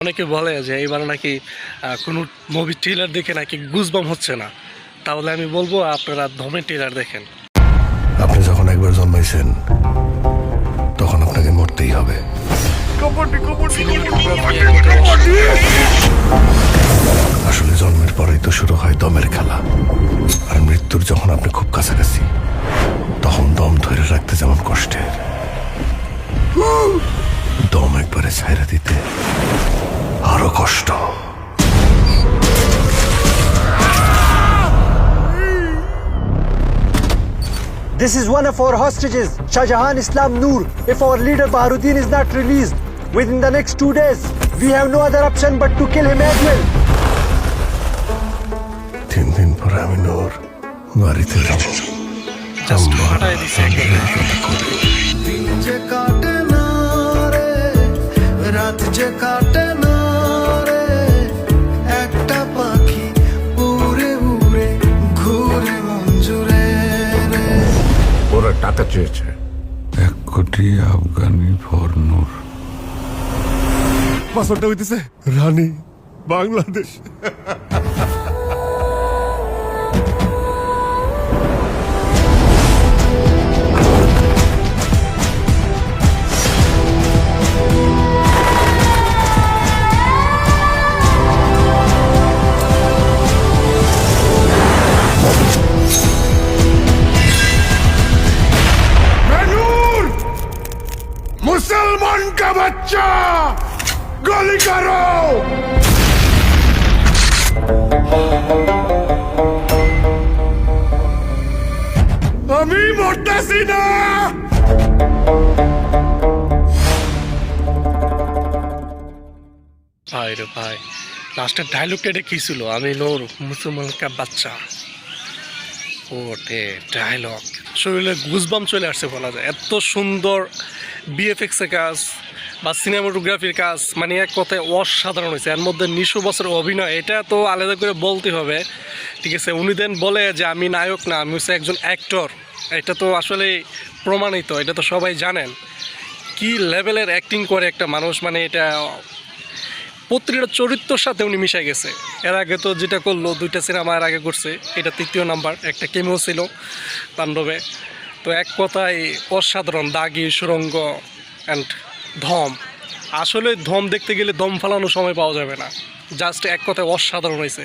অনেকে বলে যে এইবার নাকি কোনো মুভি ট্রেলার দেখে নাকি গুজবাম হচ্ছে না, তাহলে আমি বলবো আপনারা ধমের ট্রেলার দেখেন। আপনি যখন একবার জন্মাইছেন তখন আপনাকে মরতেই হবে। আসলে জন্মের পরেই তো শুরু হয় দমের খেলা, আর মৃত্যুর যখন আপনি খুব কাছাকাছি তখন দম ধরে রাখতে যেমন কষ্টের, দম একবারে ছাইরা দিতে আরো কষ্ট। This is one of our hostages, Shahjahan Islam Noor. If our leader Baharuddin is not released within the next 2 days, we have no other option but to kill him as well. 3 দিন পরে আমি নূর বাড়িতে যাব। Just হটাই দিছে দিন যে কাটে না রে, রাত যে কাটে না রে, একটা পাখি উড়ে উড়ে ঘুরে মঞ্জুরে রে। ওরা টাকা চেয়েছে 1 কোটি আফগানি ফর নূর। পাসওয়ার্ডটা হইতেছে রানী বাংলাদেশ। मुसलमान का बच्चा गोली करो। আমি মরতেছি না। ভাই রে ভাই, লাস্টের ডায়লগটা এটা কি ছিল? আমি নূর মুসলমান কা বাচ্চা। ওটে ডায়লগ শরীরে গুজবাম চলে আসছে বলা যায়। এত সুন্দর বিএফএক্সের কাজ বা সিনেমাটোগ্রাফির কাজ, মানে এক কথায় অসাধারণ হয়েছে। এর মধ্যে নিশো বছরের অভিনয়, এটা তো আলাদা করে বলতে হবে, ঠিক আছে। উনি দেন বলে যে আমি নায়ক না, আমি হচ্ছে একজন অ্যাক্টর। এটা তো আসলে প্রমাণিত, এটা তো সবাই জানেন কি লেভেলের অ্যাক্টিং করে একটা মানুষ, মানে এটা প্রতিটা চরিত্রের সাথে উনি মিশে গেছে। এর আগে তো যেটা করলো 2টা সিনেমা এর আগে করছে, এটা 3য় নাম্বার, একটা কেমিও ছিল তাণ্ডবে। তো এক কথায় অসাধারণ। দাগি, সুরঙ্গ অ্যান্ড ধম। আসলে ধম দেখতে গেলে দম ফালানোর সময় পাওয়া যাবে না, জাস্ট এক কথায় অসাধারণ হয়েছে।